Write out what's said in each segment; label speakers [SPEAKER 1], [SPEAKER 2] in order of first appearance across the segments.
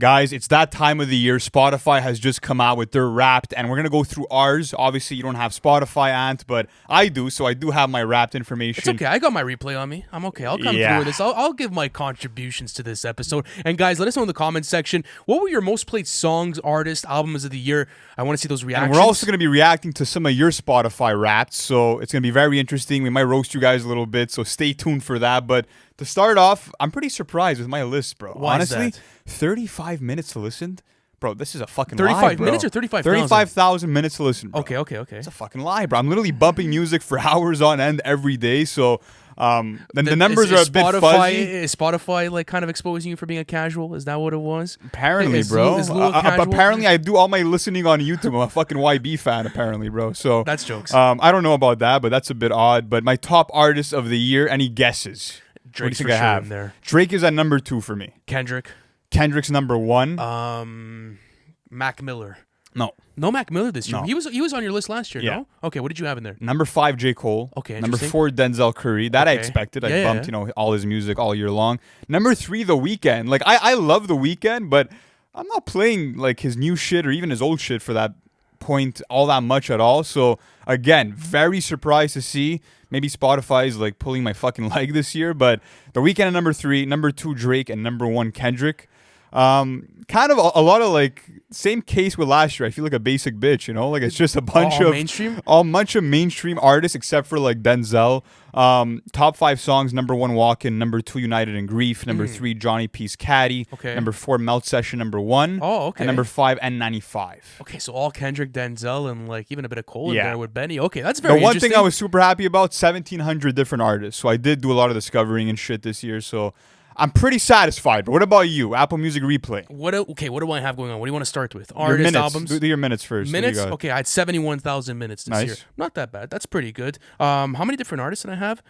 [SPEAKER 1] Guys, it's that time of the year. Spotify has just come out with their Wrapped, and we're going to go through ours. Obviously, you don't have Spotify, Ant, but I do, so I do have my Wrapped information.
[SPEAKER 2] It's okay. I got my replay on me. I'm okay. I'll come through with this. I'll give my contributions to this episode. And guys, let us know in the comments section, what were your most played songs, artists, albums of the year? I want to see those reactions.
[SPEAKER 1] And we're also going to be reacting to some of your Spotify Wrapped, so it's going to be very interesting. We might roast you guys a little bit, so stay tuned for that. But to start off, I'm pretty surprised with my list, bro.
[SPEAKER 2] Why
[SPEAKER 1] Honestly,
[SPEAKER 2] is that?
[SPEAKER 1] 35 minutes to listen? Bro, this is a fucking
[SPEAKER 2] 35
[SPEAKER 1] lie, bro.
[SPEAKER 2] minutes or 35,000?
[SPEAKER 1] 35,000 minutes to listen, bro.
[SPEAKER 2] Okay.
[SPEAKER 1] It's a fucking lie, bro. I'm literally bumping music for hours on end every day, so the numbers are a bit fuzzy.
[SPEAKER 2] Is Spotify like kind of exposing you for being a casual? Is that what it was?
[SPEAKER 1] Apparently,
[SPEAKER 2] Is
[SPEAKER 1] bro.
[SPEAKER 2] Lil casual?
[SPEAKER 1] Apparently, I do all my listening on YouTube. I'm a fucking YB fan, apparently, bro. So
[SPEAKER 2] That's jokes.
[SPEAKER 1] I don't know about that, but that's a bit odd. But my top artist of the year, any guesses?
[SPEAKER 2] Drake's
[SPEAKER 1] what do you think
[SPEAKER 2] for
[SPEAKER 1] I
[SPEAKER 2] sure
[SPEAKER 1] have?
[SPEAKER 2] in there.
[SPEAKER 1] Drake is at number 2 for me. Kendrick's number 1.
[SPEAKER 2] Mac Miller.
[SPEAKER 1] No,
[SPEAKER 2] Mac Miller this year.
[SPEAKER 1] No.
[SPEAKER 2] He was on your list last year,
[SPEAKER 1] Yeah.
[SPEAKER 2] no? Okay, what did you have in there?
[SPEAKER 1] Number 5, J. Cole.
[SPEAKER 2] Okay,
[SPEAKER 1] Number
[SPEAKER 2] interesting.
[SPEAKER 1] 4, Denzel Curry. That I
[SPEAKER 2] Okay.
[SPEAKER 1] expected. I
[SPEAKER 2] Yeah,
[SPEAKER 1] bumped, all his music all year long. Number 3, The Weeknd. Like, I love The Weeknd, but I'm not playing, like, his new shit or even his old shit for that point all that much at all. So, again, very surprised to see. Maybe Spotify is, like, pulling my fucking leg this year. But The Weeknd at number 3, number 2, Drake, and number 1, Kendrick. Kind of a lot of like same case with last year. I feel like a basic bitch, like it's just a bunch of
[SPEAKER 2] mainstream,
[SPEAKER 1] mainstream artists except for like Denzel. Top 5 songs: number 1, Walkin'; number 2, United in Grief; number 3, Johnny P's Caddy;
[SPEAKER 2] Okay.
[SPEAKER 1] number 4, Melt Session; number 1;
[SPEAKER 2] Oh, okay.
[SPEAKER 1] and number 5, N95.
[SPEAKER 2] Okay, so all Kendrick, Denzel, and like even a bit of Cole in
[SPEAKER 1] Yeah.
[SPEAKER 2] there with Benny. Okay, that's very
[SPEAKER 1] The one
[SPEAKER 2] interesting.
[SPEAKER 1] thing I was super happy about: 1,700 different artists. So I did do a lot of discovering and shit this year. So I'm pretty satisfied. But what about you? Apple Music Replay.
[SPEAKER 2] What do I have going on? What do you want to start with?
[SPEAKER 1] Your
[SPEAKER 2] Artist,
[SPEAKER 1] minutes.
[SPEAKER 2] albums?
[SPEAKER 1] Do your minutes first. What do you
[SPEAKER 2] Minutes?
[SPEAKER 1] got?
[SPEAKER 2] Okay, I had 71,000 minutes this
[SPEAKER 1] Nice.
[SPEAKER 2] year. Not that bad. That's pretty good. How many different artists did I have?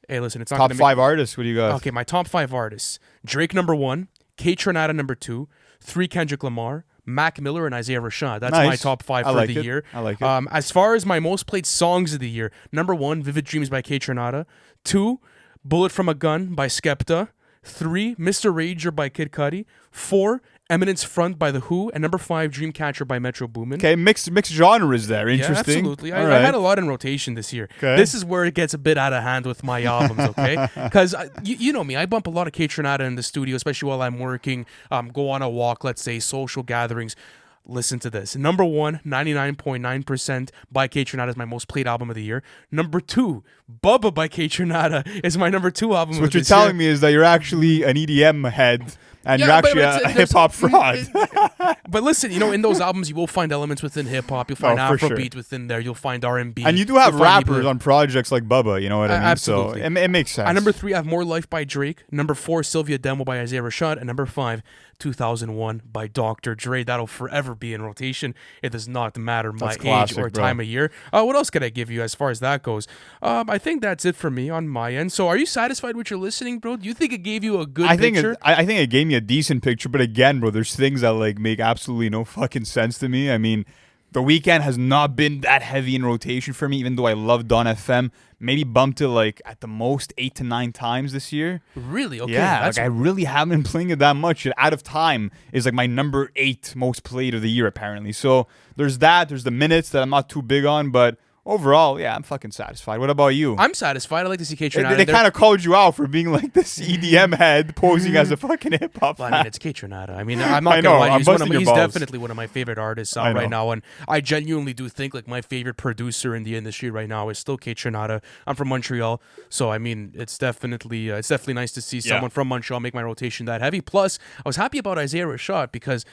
[SPEAKER 2] Hey, listen, it's not
[SPEAKER 1] Top
[SPEAKER 2] gonna
[SPEAKER 1] 5 artists. What do you got?
[SPEAKER 2] Okay, my top 5 artists: Drake number 1, Kaytranada number 2, 3 Kendrick Lamar, Mac Miller, and Isaiah Rashad. That's
[SPEAKER 1] Nice.
[SPEAKER 2] my top 5
[SPEAKER 1] I
[SPEAKER 2] for
[SPEAKER 1] like
[SPEAKER 2] the
[SPEAKER 1] it.
[SPEAKER 2] year.
[SPEAKER 1] I like it.
[SPEAKER 2] As far as my most played songs of the year, number 1, Vivid Dreams by Kaytranada; 2, Bullet from a Gun by Skepta; 3, Mr. Rager by Kid Cudi; 4, Eminence Front by The Who; and number 5, Dreamcatcher by Metro Boomin.
[SPEAKER 1] Okay, mixed genres there. Interesting.
[SPEAKER 2] Yeah, absolutely. I
[SPEAKER 1] All right.
[SPEAKER 2] had a lot in rotation this year.
[SPEAKER 1] Okay.
[SPEAKER 2] This is where it gets a bit out of hand with my albums, okay? Because you know me, I bump a lot of Kaytranada in the studio, especially while I'm working, go on a walk, let's say, social gatherings. Listen to this. Number 1, 99.9% by Kaytranada is my most played album of the year. Number 2, Bubba by Kaytranada is my number 2 album
[SPEAKER 1] So
[SPEAKER 2] of
[SPEAKER 1] what you're
[SPEAKER 2] this year.
[SPEAKER 1] telling me is that you're actually an EDM head and you're actually a hip hop fraud.
[SPEAKER 2] But listen, in those albums you will find elements within hip hop. You'll find
[SPEAKER 1] Oh, for sure.
[SPEAKER 2] Afrobeat within there. You'll find R&B.
[SPEAKER 1] And you do have
[SPEAKER 2] You'll find
[SPEAKER 1] rappers
[SPEAKER 2] Ebro.
[SPEAKER 1] on projects like Bubba, you know what I mean?
[SPEAKER 2] Absolutely.
[SPEAKER 1] So it makes sense.
[SPEAKER 2] At number 3, I have More Life by Drake. Number 4, Sylvia Demo by Isaiah Rashad. And number 5, 2001 by Dr. Dre. That'll forever be in rotation. It does not matter my
[SPEAKER 1] That's classic,
[SPEAKER 2] age or
[SPEAKER 1] bro.
[SPEAKER 2] time of year. What else could I give you as far as that goes? I think that's it for me on my end. So are you satisfied with your listening, bro? Do you think it gave you a good picture?
[SPEAKER 1] I think it gave me a decent picture, but again, bro, there's things that like make absolutely no fucking sense to me. I mean, The Weeknd has not been that heavy in rotation for me, even though I love Dawn FM. Maybe bumped it like at the most 8 to 9 times this year.
[SPEAKER 2] Really? Okay.
[SPEAKER 1] Yeah,
[SPEAKER 2] That's
[SPEAKER 1] like I really haven't been playing it that much. Out of Time is like my number 8 most played of the year, apparently. So there's that. There's the minutes that I'm not too big on, but overall, yeah, I'm fucking satisfied. What about you?
[SPEAKER 2] I'm satisfied. I like to see Kaytranada.
[SPEAKER 1] They kind of called you out for being like this EDM head posing as a fucking hip hop
[SPEAKER 2] Well,
[SPEAKER 1] fan.
[SPEAKER 2] I mean, it's Kaytranada. I mean, I'm not
[SPEAKER 1] I
[SPEAKER 2] gonna
[SPEAKER 1] know,
[SPEAKER 2] lie.
[SPEAKER 1] I'm
[SPEAKER 2] He's,
[SPEAKER 1] busting your
[SPEAKER 2] he's
[SPEAKER 1] balls.
[SPEAKER 2] definitely one of my favorite artists
[SPEAKER 1] I
[SPEAKER 2] right
[SPEAKER 1] know.
[SPEAKER 2] now, and I genuinely do think like my favorite producer in the industry right now is still Kaytranada. I'm from Montreal, so I mean, it's definitely nice to see someone from Montreal make my rotation that heavy. Plus, I was happy about Isaiah Rashad because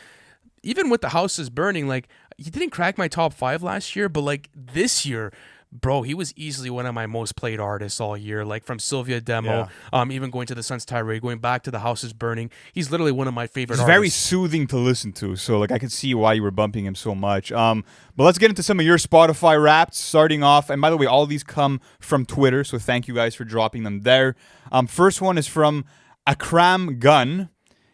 [SPEAKER 2] even with the houses burning, like he didn't crack my top 5 last year, but like this year. Bro, he was easily one of my most played artists all year. Like from Sylvia Demo, even going to the Sun's Tirade, going back to the House is Burning. He's literally one of my favorite
[SPEAKER 1] He's
[SPEAKER 2] artists.
[SPEAKER 1] very soothing to listen to, so like I could see why you were bumping him so much. But let's get into some of your Spotify Wrapped, starting off. And by the way, all these come from Twitter, so thank you guys for dropping them there. First one is from Akram Gun.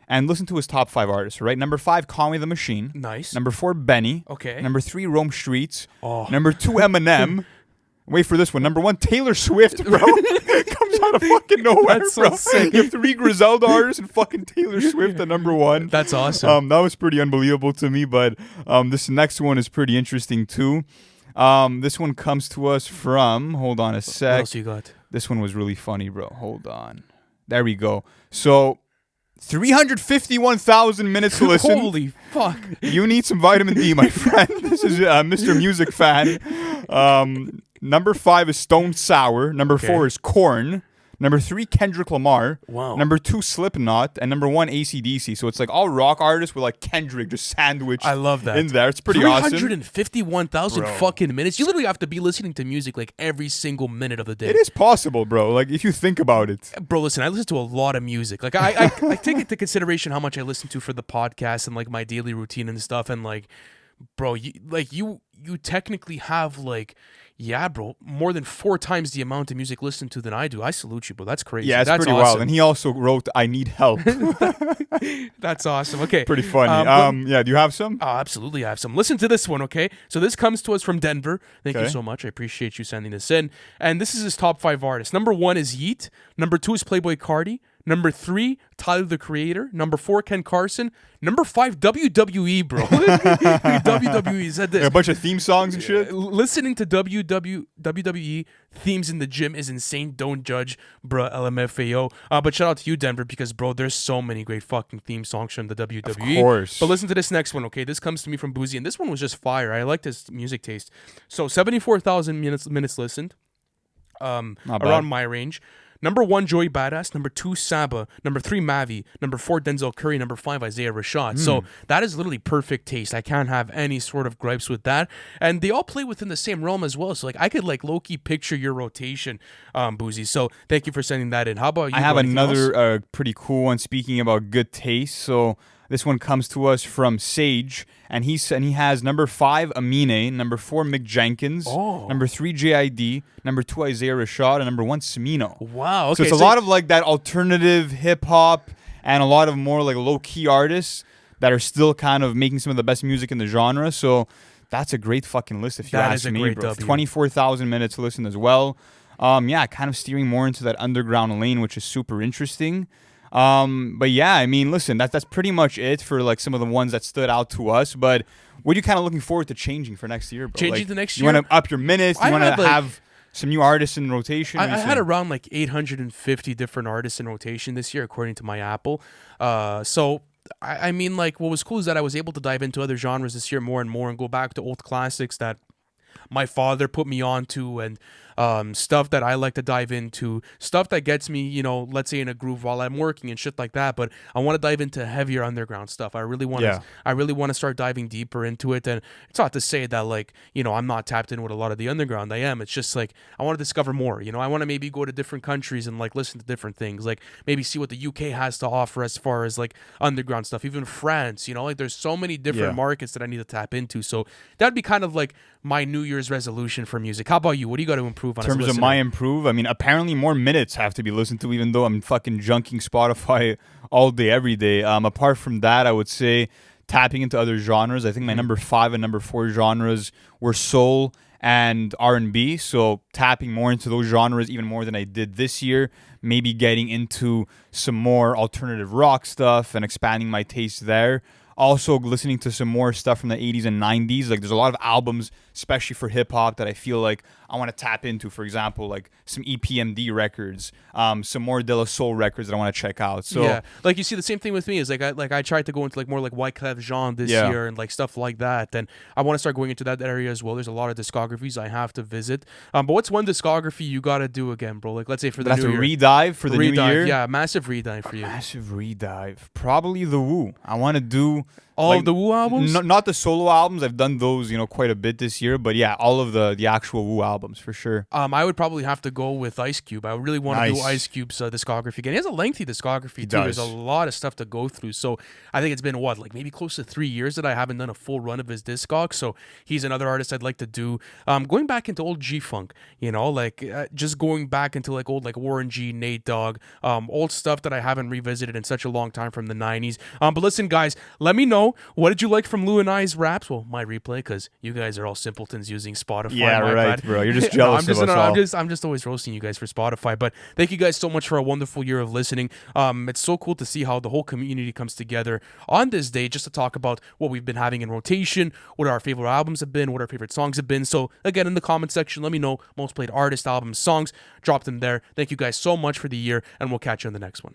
[SPEAKER 1] And listen to his top 5 artists, right? Number 5, Conway the Machine.
[SPEAKER 2] Nice.
[SPEAKER 1] Number 4, Benny.
[SPEAKER 2] Okay.
[SPEAKER 1] Number 3, Rome Streets.
[SPEAKER 2] Oh.
[SPEAKER 1] Number 2, Eminem. Wait for this one. Number 1, Taylor Swift, bro. Comes out of fucking nowhere,
[SPEAKER 2] That's so
[SPEAKER 1] bro.
[SPEAKER 2] sick.
[SPEAKER 1] You have 3 Griselda artists and fucking Taylor Swift at number 1.
[SPEAKER 2] That's awesome.
[SPEAKER 1] That was pretty unbelievable to me, but this next one is pretty interesting too. This one comes to us from, hold on a
[SPEAKER 2] What
[SPEAKER 1] sec.
[SPEAKER 2] else you got?
[SPEAKER 1] This one was really funny, bro. Hold on. There we go. So 351,000 minutes to listen.
[SPEAKER 2] Holy fuck.
[SPEAKER 1] You need some vitamin D, my friend. This is Mr. Music Fan. Number 5 is Stone Sour. Number 4 is Korn. Number 3, Kendrick Lamar.
[SPEAKER 2] Wow.
[SPEAKER 1] Number 2, Slipknot. And number 1, AC/DC. So it's like all rock artists with like Kendrick just sandwiched
[SPEAKER 2] I love that.
[SPEAKER 1] in there. It's pretty awesome.
[SPEAKER 2] 351,000
[SPEAKER 1] Bro.
[SPEAKER 2] fucking minutes. You literally have to be listening to music like every single minute of the day.
[SPEAKER 1] It is possible, bro. Like if you think about it.
[SPEAKER 2] Bro, listen, I listen to a lot of music. Like I take into consideration how much I listen to for the podcast and like my daily routine and stuff. And like, bro, you technically have like, yeah, bro, more than 4 times the amount of music listened to than I do. I salute you, bro. That's crazy.
[SPEAKER 1] Yeah, it's
[SPEAKER 2] That's
[SPEAKER 1] pretty
[SPEAKER 2] awesome.
[SPEAKER 1] wild. And he also wrote, "I need help."
[SPEAKER 2] That's awesome. Okay.
[SPEAKER 1] Pretty funny. Yeah, do you have some?
[SPEAKER 2] Oh, absolutely, I have some. Listen to this one, okay? So this comes to us from Denver. Thank you
[SPEAKER 1] Okay.
[SPEAKER 2] so much. I appreciate you sending this in. And this is his top 5 artists. Number 1 is Yeet. Number 2 is Playboi Carti. Number 3, Tyler the Creator. Number 4, Ken Carson. Number 5, WWE, bro. WWE said this.
[SPEAKER 1] Like a bunch of theme songs and shit.
[SPEAKER 2] Listening to WWE themes in the gym is insane. Don't judge, bruh, LMFAO. But shout out to you, Denver, because, bro, there's so many great fucking theme songs from the WWE.
[SPEAKER 1] Of course.
[SPEAKER 2] But listen to this next one, okay? This comes to me from Boozy, and this one was just fire. I liked his music taste. So 74,000 minutes listened,
[SPEAKER 1] Not bad.
[SPEAKER 2] around my range. Number 1, Joey Badass. Number 2, Saba. Number 3, Mavi. Number 4, Denzel Curry. Number 5, Isaiah Rashad. So that is literally perfect taste. I can't have any sort of gripes with that. And they all play within the same realm as well. So like I could like low-key picture your rotation, Boozy. So thank you for sending that in. How about you?
[SPEAKER 1] I have
[SPEAKER 2] bro? Anything else?
[SPEAKER 1] another pretty cool one. Speaking about good taste, so this one comes to us from Sage, and he has number 5 Amine, number 4 Mick Jenkins, number 3 JID, number 2 Isaiah Rashad, and number 1 Smino.
[SPEAKER 2] Wow. Okay.
[SPEAKER 1] So it's a lot of like that alternative hip hop and a lot of more like low key artists that are still kind of making some of the best music in the genre. So that's a great fucking list if you
[SPEAKER 2] That
[SPEAKER 1] ask
[SPEAKER 2] is a
[SPEAKER 1] me,
[SPEAKER 2] great
[SPEAKER 1] bro.
[SPEAKER 2] W.
[SPEAKER 1] 24,000 minutes to listen as well. Yeah, kind of steering more into that underground lane, which is super interesting. But yeah, I mean, listen, that's pretty much it for like some of the ones that stood out to us. But what are you kind of looking forward to changing for next year, bro?
[SPEAKER 2] Changing
[SPEAKER 1] Like,
[SPEAKER 2] to next
[SPEAKER 1] you
[SPEAKER 2] year?
[SPEAKER 1] want to up your minutes? Do
[SPEAKER 2] I
[SPEAKER 1] you want
[SPEAKER 2] had,
[SPEAKER 1] to
[SPEAKER 2] like-
[SPEAKER 1] have some new artists in rotation? What do
[SPEAKER 2] I
[SPEAKER 1] you
[SPEAKER 2] had
[SPEAKER 1] think?
[SPEAKER 2] around like 850 different artists in rotation this year, according to my Apple. So I mean, like, what was cool is that I was able to dive into other genres this year more and more and go back to old classics that my father put me onto and stuff that I like to dive into, stuff that gets me, you know, let's say in a groove while I'm working and shit like that. But I want to dive into heavier underground stuff. I really want to.
[SPEAKER 1] Yeah.
[SPEAKER 2] I really want to start diving deeper into it. And it's not to say that like, you know, I'm not tapped in with a lot of the underground. I am. It's just like I want to discover more. You know, I want to maybe go to different countries and like listen to different things. Like maybe see what the UK has to offer as far as like underground stuff. Even France. You know, like there's so many different
[SPEAKER 1] Yeah.
[SPEAKER 2] markets that I need to tap into. So that'd be kind of like my New Year's resolution for music. How about you? What do you got to improve on?
[SPEAKER 1] In terms of my improve, I mean, apparently more minutes have to be listened to, even though I'm fucking junking Spotify all day, every day. Apart from that, I would say tapping into other genres. I think my number 5 and number 4 genres were soul and R&B. So tapping more into those genres even more than I did this year. Maybe getting into some more alternative rock stuff and expanding my taste there. Also listening to some more stuff from the 80s and 90s. Like there's a lot of albums, especially for hip hop, that I feel like I want to tap into. For example, like some EPMD records, some more De La Soul records that I want to check out. So
[SPEAKER 2] yeah, like you see, the same thing with me is like I tried to go into like more like Wyclef Jean this
[SPEAKER 1] Yeah.
[SPEAKER 2] year and like stuff like that, and I want to start going into that area as well. There's a lot of discographies I have to visit. But what's one discography you got to do again, bro? Like let's say for the
[SPEAKER 1] that's a
[SPEAKER 2] new year.
[SPEAKER 1] redive for the new
[SPEAKER 2] Redive,
[SPEAKER 1] year.
[SPEAKER 2] yeah, massive redive for you.
[SPEAKER 1] Massive redive. Probably the Wu. I want to do
[SPEAKER 2] All
[SPEAKER 1] like,
[SPEAKER 2] of the Wu albums.
[SPEAKER 1] not the solo albums. I've done those, quite a bit this year. But yeah, all of the actual Wu albums for sure.
[SPEAKER 2] I would probably have to go with Ice Cube. I really want to do
[SPEAKER 1] Nice.
[SPEAKER 2] Ice Cube's discography again. He has a lengthy discography too.
[SPEAKER 1] does.
[SPEAKER 2] There's a lot of stuff to go through. So I think it's been like maybe close to 3 years that I haven't done a full run of his discog. So he's another artist I'd like to do. Going back into old G Funk, like just going back into like old like Warren G, Nate Dogg, old stuff that I haven't revisited in such a long time from the 90s. But listen, guys, let me know know, what did you like from Lou and I's raps? Well, my replay, because you guys are all simpletons using Spotify.
[SPEAKER 1] Yeah,
[SPEAKER 2] my
[SPEAKER 1] right,
[SPEAKER 2] bad.
[SPEAKER 1] bro. You're just jealous of us all.
[SPEAKER 2] I'm just always roasting you guys for Spotify. But thank you guys so much for a wonderful year of listening. It's so cool to see how the whole community comes together on this day just to talk about what we've been having in rotation, what our favorite albums have been, what our favorite songs have been. So again, in the comment section, let me know most played artist, albums, songs. Drop them there. Thank you guys so much for the year, and we'll catch you on the next one.